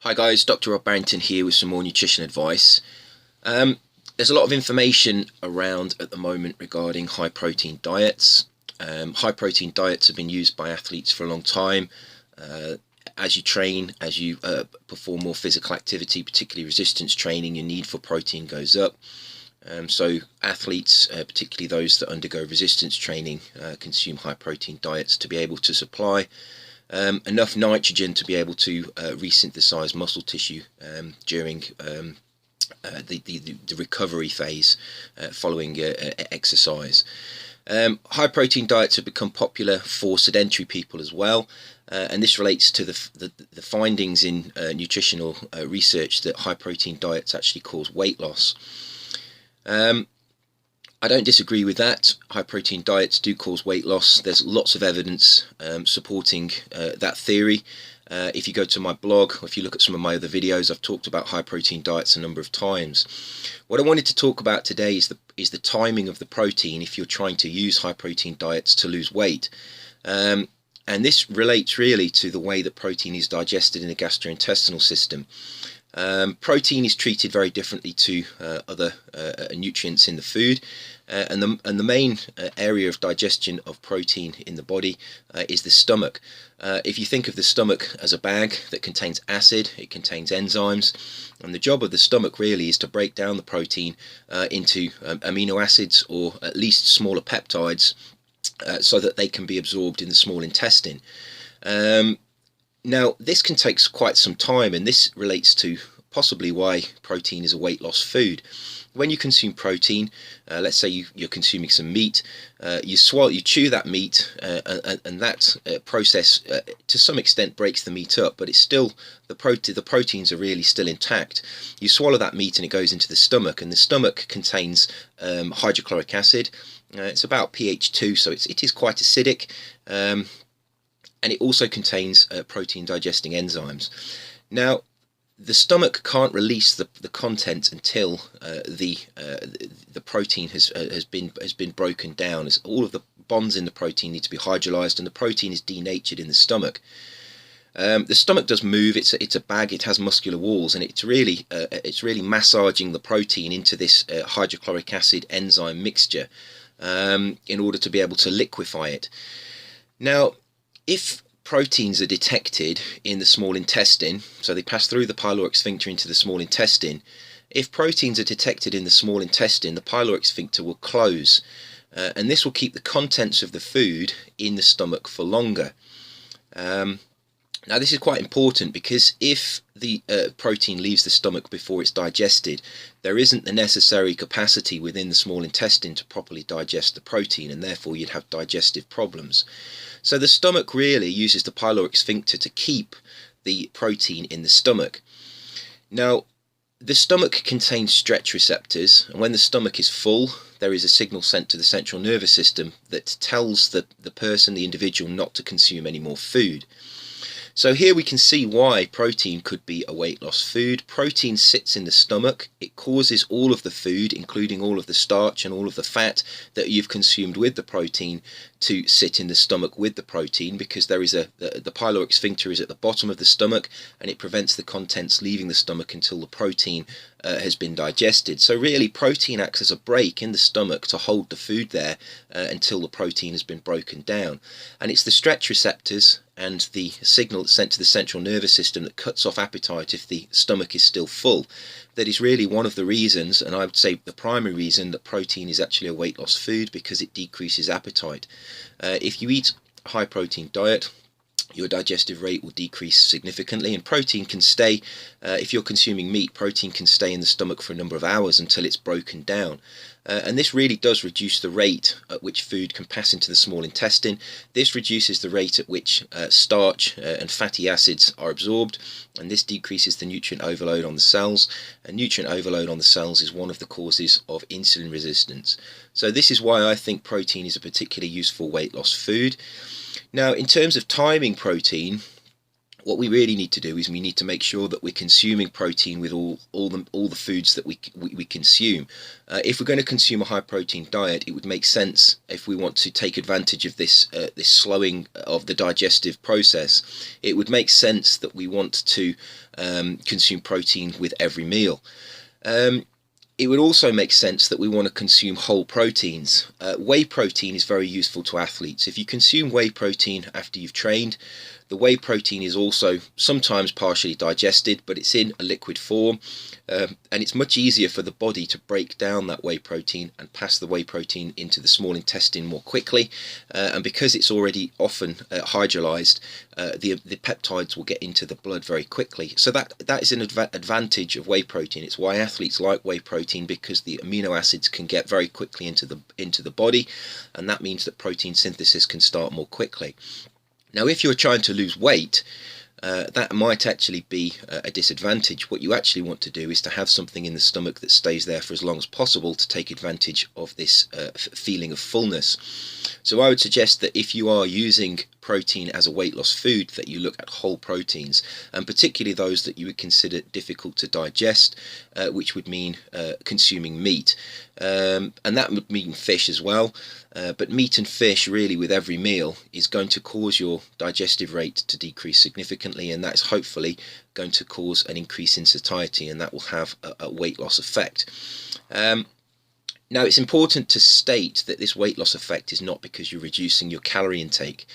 Hi guys, Dr. Rob Barrington here with some more nutrition advice. There's a lot of information around at the moment regarding high protein diets. High protein diets have been used by athletes for a long time. As you train, as you perform more physical activity, particularly resistance training, your need for protein goes up. So athletes, particularly those that undergo resistance training, consume high protein diets to be able to supply enough nitrogen to be able to resynthesize muscle tissue during the recovery phase following exercise. High protein diets have become popular for sedentary people as well, and this relates to the findings in nutritional research that high protein diets actually cause weight loss. I don't disagree with that. High protein diets do cause weight loss. There's lots of evidence supporting that theory. If you go to my blog, or if you look at some of my other videos, I've talked about high protein diets a number of times. What I wanted to talk about today is the timing of the protein if you're trying to use high protein diets to lose weight. And this relates really to the way that protein is digested in the gastrointestinal system. Protein is treated very differently to other nutrients in the food, and the main area of digestion of protein in the body is the stomach. If you think of the stomach as a bag that contains acid, it contains enzymes, and the job of the stomach really is to break down the protein into amino acids, or at least smaller peptides, so that they can be absorbed in the small intestine. Now, this can take quite some time, and this relates to possibly why protein is a weight loss food. When you consume protein, let's say you're consuming some meat, you chew that meat, and that process to some extent breaks the meat up, but it's still the proteins are really still intact. You swallow that meat and it goes into the stomach, and the stomach contains hydrochloric acid. It's about pH 2, so it is quite acidic. And it also contains protein digesting enzymes. Now, the stomach can't release the content until the protein has been broken down, as all of the bonds in the protein need to be hydrolyzed, and the protein is denatured in the stomach. The stomach does move. It's a bag. It has muscular walls, and it's really massaging the protein into this hydrochloric acid enzyme mixture in order to be able to liquefy it. Now, if proteins are detected in the small intestine, so they pass through the pyloric sphincter into the small intestine, if proteins are detected in the small intestine, the pyloric sphincter will close, and this will keep the contents of the food in the stomach for longer. Now, this is quite important, because if the protein leaves the stomach before it's digested, there isn't the necessary capacity within the small intestine to properly digest the protein, and therefore you'd have digestive problems. So the stomach really uses the pyloric sphincter to keep the protein in the stomach. Now, the stomach contains stretch receptors, and when the stomach is full, there is a signal sent to the central nervous system that tells the individual, not to consume any more food. So here we can see why protein could be a weight loss food. Protein sits in the stomach. It causes all of the food, including all of the starch and all of the fat that you've consumed with the protein, to sit in the stomach with the protein, because there is the pyloric sphincter is at the bottom of the stomach, and it prevents the contents leaving the stomach until the protein has been digested. So really, protein acts as a brake in the stomach to hold the food there until the protein has been broken down. And it's the stretch receptors and the signal that's sent to the central nervous system that cuts off appetite if the stomach is still full that is really one of the reasons, and I would say the primary reason, that protein is actually a weight loss food, because it decreases appetite. If you eat a high protein diet, your digestive rate will decrease significantly, and protein can stay, if you're consuming meat, protein can stay in the stomach for a number of hours until it's broken down. And this really does reduce the rate at which food can pass into the small intestine. This reduces the rate at which starch and fatty acids are absorbed, and this decreases the nutrient overload on the cells. And nutrient overload on the cells is one of the causes of insulin resistance. So this is why I think protein is a particularly useful weight loss food. Now, in terms of timing protein, What we really need to do is we need to make sure that we're consuming protein with all the foods that we consume. If we're going to consume a high protein diet, it would make sense, if we want to take advantage of this slowing of the digestive process, it would make sense that we want to consume protein with every meal. It would also make sense that we want to consume whole proteins. Whey protein is very useful to athletes. If you consume whey protein after you've trained, the whey protein is also sometimes partially digested, but it's in a liquid form, and it's much easier for the body to break down that whey protein and pass the whey protein into the small intestine more quickly. And because it's already often hydrolyzed, the peptides will get into the blood very quickly. So that is an advantage of whey protein. It's why athletes like whey protein, because the amino acids can get very quickly into the body, and that means that protein synthesis can start more quickly. Now, if you're trying to lose weight, that might actually be a disadvantage. What you actually want to do is to have something in the stomach that stays there for as long as possible to take advantage of this feeling of fullness. So I would suggest that if you are using protein as a weight loss food, that you look at whole proteins, and particularly those that you would consider difficult to digest, which would mean consuming meat, and that would mean fish as well. But meat and fish, really, with every meal, is going to cause your digestive rate to decrease significantly, and that's hopefully going to cause an increase in satiety, and that will have a weight loss effect. Now, it's important to state that this weight loss effect is not because you're reducing your calorie intake.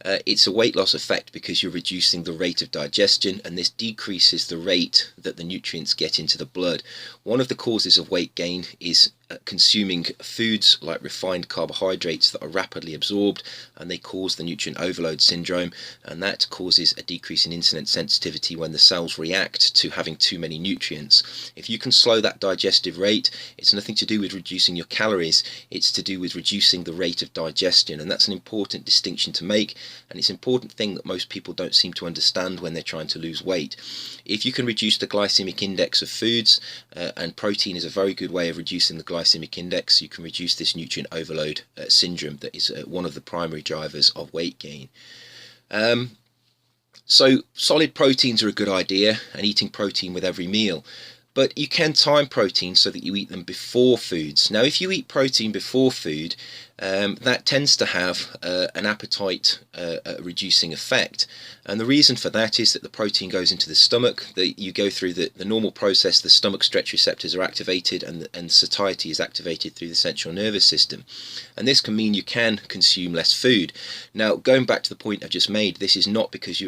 It's a weight loss effect because you're reducing the rate of digestion, and this decreases the rate that the nutrients get into the blood. One of the causes of weight gain is consuming foods like refined carbohydrates that are rapidly absorbed, and they cause the nutrient overload syndrome, and that causes a decrease in insulin sensitivity when the cells react to having too many nutrients. If you can slow that digestive rate, it's nothing to do with reducing your calories, it's to do with reducing the rate of digestion, and that's an important distinction to make, and it's an important thing that most people don't seem to understand when they're trying to lose weight. If you can reduce the glycemic index of foods, and protein is a very good way of reducing the glycemic index, you can reduce this nutrient overload syndrome that is one of the primary drivers of weight gain. So solid proteins are a good idea, and eating protein with every meal. But you can time protein so that you eat them before foods. Now, if you eat protein before food, that tends to have an appetite reducing effect. And the reason for that is that the protein goes into the stomach, you go through the normal process, the stomach stretch receptors are activated, and satiety is activated through the central nervous system. And this can mean you can consume less food. Now, going back to the point I just made, this is not because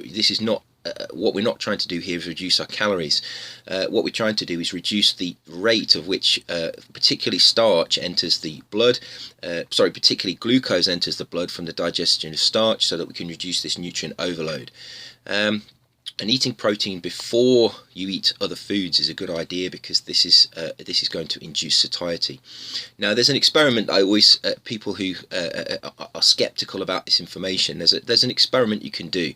what we're not trying to do here is reduce our calories. What we're trying to do is reduce the rate of which particularly starch enters the blood, particularly glucose enters the blood from the digestion of starch, so that we can reduce this nutrient overload. And eating protein before you eat other foods is a good idea, because this is going to induce satiety. Now, there's an experiment. I always people who are skeptical about this information. There's an experiment you can do.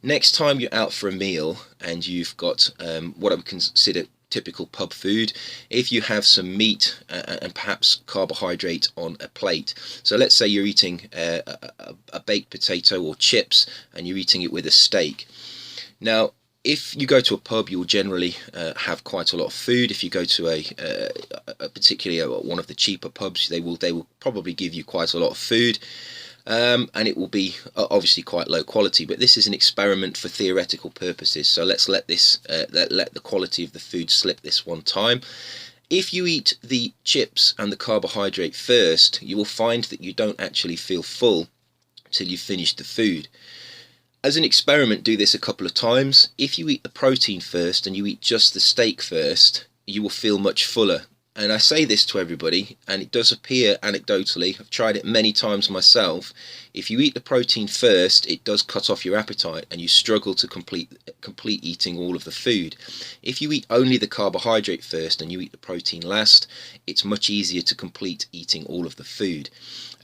Next time you're out for a meal and you've got what I would consider typical pub food, if you have some meat and perhaps carbohydrate on a plate. So let's say you're eating a baked potato or chips, and you're eating it with a steak. Now, if you go to a pub, you'll generally have quite a lot of food. If you go to particularly one of the cheaper pubs, they will probably give you quite a lot of food, and it will be obviously quite low quality. But this is an experiment for theoretical purposes, so let's let the quality of the food slip this one time. If you eat the chips and the carbohydrate first, you will find that you don't actually feel full till you've finished the food. As an experiment, do this a couple of times. If you eat the protein first and you eat just the steak first, you will feel much fuller. And I say this to everybody, and it does appear anecdotally, I've tried it many times myself, if you eat the protein first, it does cut off your appetite and you struggle to complete eating all of the food. If you eat only the carbohydrate first and you eat the protein last, it's much easier to complete eating all of the food.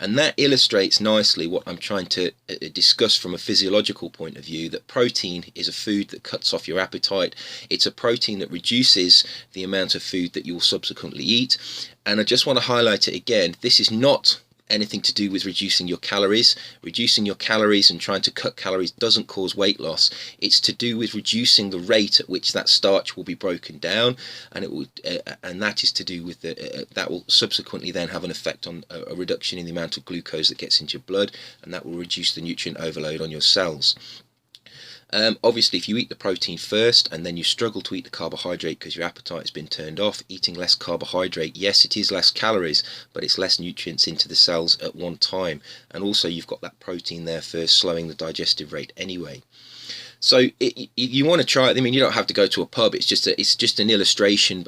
And that illustrates nicely what I'm trying to discuss from a physiological point of view, that protein is a food that cuts off your appetite. It's a protein that reduces the amount of food that you will subsequently eat. And I just want to highlight it again, this is not anything to do with reducing your calories. Reducing your calories and trying to cut calories doesn't cause weight loss. It's to do with reducing the rate at which that starch will be broken down, and it will, and that is to do with that will subsequently then have an effect on a reduction in the amount of glucose that gets into your blood, and that will reduce the nutrient overload on your cells. Obviously, if you eat the protein first and then you struggle to eat the carbohydrate because your appetite has been turned off, eating less carbohydrate, yes, it is less calories, but it's less nutrients into the cells at one time. And also you've got that protein there first, slowing the digestive rate anyway. So you want to try it. I mean, you don't have to go to a pub. It's just an illustration.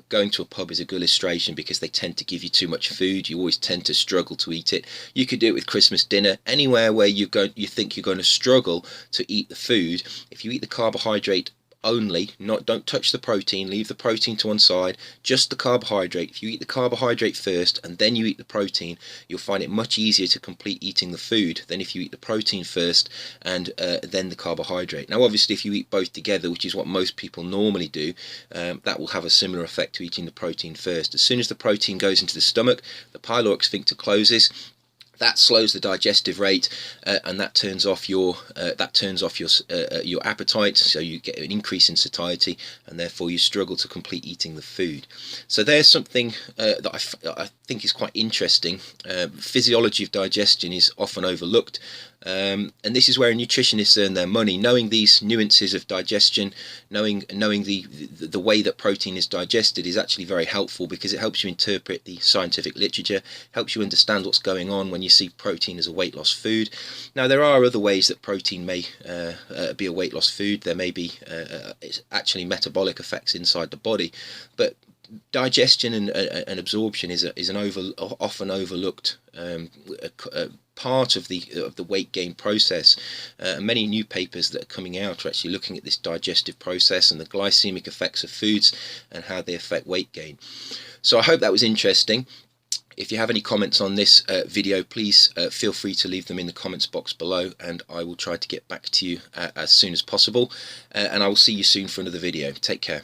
Going to a pub is a good illustration because they tend to give you too much food. You always tend to struggle to eat it. You could do it with Christmas dinner. Anywhere where you think you're going to struggle to eat the food. If you eat the carbohydrate only, don't touch the protein, leave the protein to one side, just the carbohydrate. If you eat the carbohydrate first and then you eat the protein, you'll find it much easier to complete eating the food than if you eat the protein first and then the carbohydrate. Now obviously if you eat both together, which is what most people normally do, that will have a similar effect to eating the protein first. As soon as the protein goes into the stomach, the pyloric sphincter closes. That slows the digestive rate, and that turns off your your appetite. So you get an increase in satiety, and therefore you struggle to complete eating the food. So there's something that I think is quite interesting. Physiology of digestion is often overlooked. And this is where nutritionists earn their money, knowing these nuances of digestion, knowing the way that protein is digested is actually very helpful because it helps you interpret the scientific literature, helps you understand what's going on when you see protein as a weight loss food. Now there are other ways that protein may be a weight loss food. There may be actually metabolic effects inside the body, but digestion and absorption is an often overlooked part of the weight gain process. Many new papers that are coming out are actually looking at this digestive process and the glycemic effects of foods and how they affect weight gain. So I hope that was interesting. If you have any comments on this video, please feel free to leave them in the comments box below, and I will try to get back to you as soon as possible. And I will see you soon for another video. Take care.